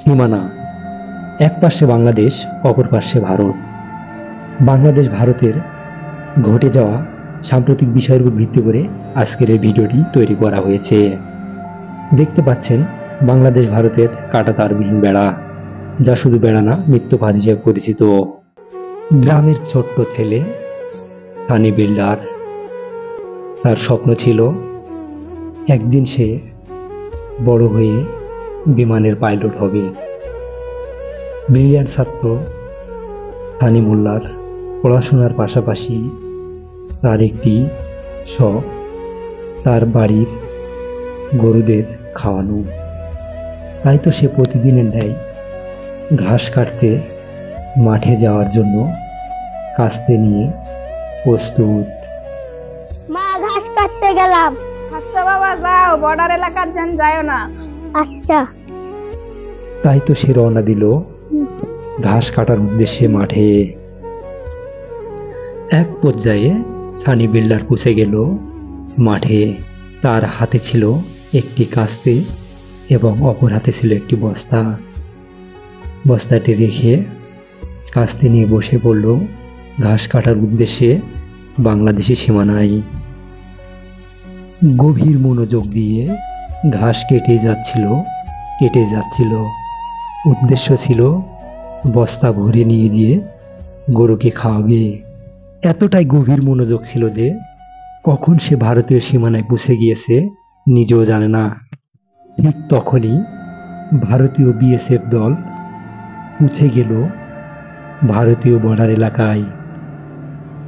সীমানা, এক পাশে বাংলাদেশ, অপর পাশে ভারত। বাংলাদেশ ভারতের ঘটে যাওয়া সাম্প্রতিক বিষয়ের উপর ভিত্তি করে আজকের এই ভিডিওটি তৈরি করা হয়েছে। দেখতে পাচ্ছেন বাংলাদেশ ভারতের কাঁটাতারবিহীন বেড়া, যা শুধু বেড়া না, মৃত্যুফাঁদ হিসেবে পরিচিত। গ্রামের ছোট্ট ছেলে সানি বিল্ডার, তার স্বপ্ন ছিল একদিন সে বড় হয়ে বিমানের পাইলট হবে। ব্রিলিয়ান্ট ছাত্র সানি মোল্লার পড়াশোনার পাশাপাশি তার একটি শখ, তার বাড়ির গরুদের খাওয়ানো। তাই তো সে প্রতিদিনের ন্যায় ঘাস কাটতে মাঠে যাওয়ার জন্য কাস্তে নিয়ে প্রস্তুত। মা, ঘাস কাটতে গেলাম। আচ্ছা বাবা, যাও, বর্ডার এলাকার যেন যাও না। আচ্ছা। তাই তো সে রওনা দিল ঘাস কাটার উদ্দেশ্যে মাঠে। এক পর্যায়ে সানি বিল্ডার পৌঁছে গেল মাঠে। তার হাতে ছিল একটি কাস্তে এবং অপর হাতে ছিল একটি বস্তা। বস্তাটি রেখে কাস্তে নিয়ে বসে পড়ল ঘাস কাটার উদ্দেশ্যে বাংলাদেশি সীমানায়। গভীর মনোযোগ দিয়ে ঘাস কেটে যাচ্ছিল। উদ্দেশ্য ছিল বস্তা ভরে নিয়ে গিয়ে গরুকে খাওয়াবে। এতটাই গভীর মনোযোগ ছিল যে কখন সে ভারতীয় সীমানায় পৌঁছে গিয়েছে নিজেও জানে না। ঠিক তখনই ভারতীয় বিএসএফ দল পৌঁছে গেল ভারতীয় বর্ডার এলাকায়।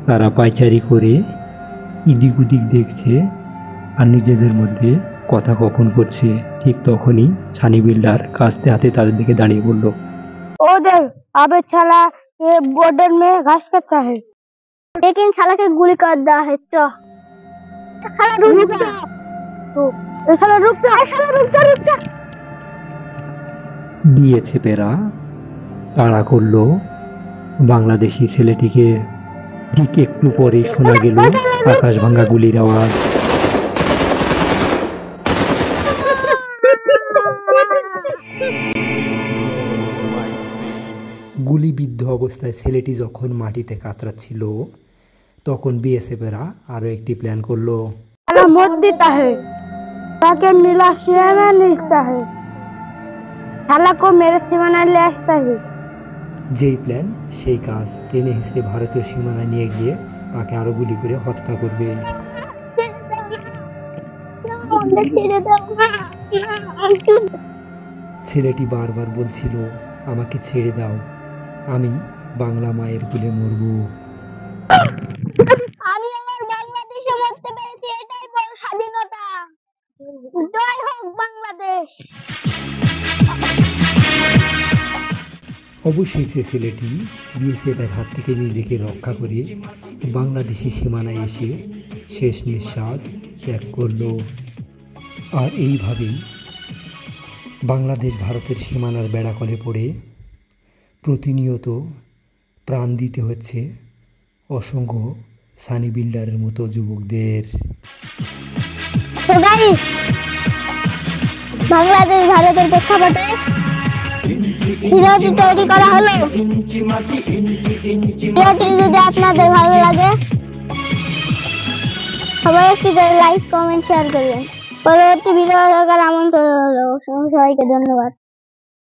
তারা পায়চারি করে এদিক ওদিক দেখছে আর নিজেদের মধ্যে কথা কখন করছে। ঠিক তখনই সানি বিল্ডার কাস্তে হাতে তাদের দিকে দাঁড়িয়ে বলল, ओ देख, अबे साला ये बॉर्डर में घास कटता है, लेकिन साला के गोली कर दा है। तो साला रुक जा, साला रुक जा। বিএসএফেরা তাড়া করলো বাংলাদেশি ছেলেটিকে। ঠিক একটু পরেই শোনা গেল আকাশ ভাঙা গুলির আওয়াজ। গুলিবিদ্ধ অবস্থায় ছেলেটি যখন মাটিতে কাতরাচ্ছিল, তখন বিএসএফেরা আরো একটি প্ল্যান করলো। साला मत देता है, ताकि नीला सीमा लिखता है, साला को मेरे सीमा ले आता है। যেই প্ল্যান সেই কাজ। টেনে হিসেবে ভারতীয় সীমানায় নিয়ে গিয়ে তাকে আরো গুলি করে হত্যা করবে। ছেলেটি বারবার বলছিল, আমাকে ছেড়ে দাও, আমি বাংলা মায়ের কোলে মরব। আমি আমার বাংলাদেশে মরতে পেরেছি, এটাই বড় স্বাধীনতা। জয় হোক বাংলাদেশ। অবশ্যই সে ছেলেটি বিএসএফের হাত থেকে নিজেকে রক্ষা করে বাংলাদেশি সীমানায় এসে শেষ নিঃশ্বাস ত্যাগ করল। আর এইভাবেই বাংলাদেশ ভারতের সীমানার বেড়াকলে পড়ে প্রতিনিয়ত প্রাণ দিতে হচ্ছে অসংখ্য সানি বিল্ডারের মতো যুবকদের। So guys, বাংলাদেশ ভারতের প্রেক্ষাপটে ভিডিওটি তৈরি করা হলো। ভিডিওটি যদি আপনাদের ভালো লাগে সবাই একটি করে লাইক, কমেন্ট, শেয়ার করবেন। পরবর্তী ভিডিও দেখার আমন্ত্রণ হলো। সবাইকে ধন্যবাদ।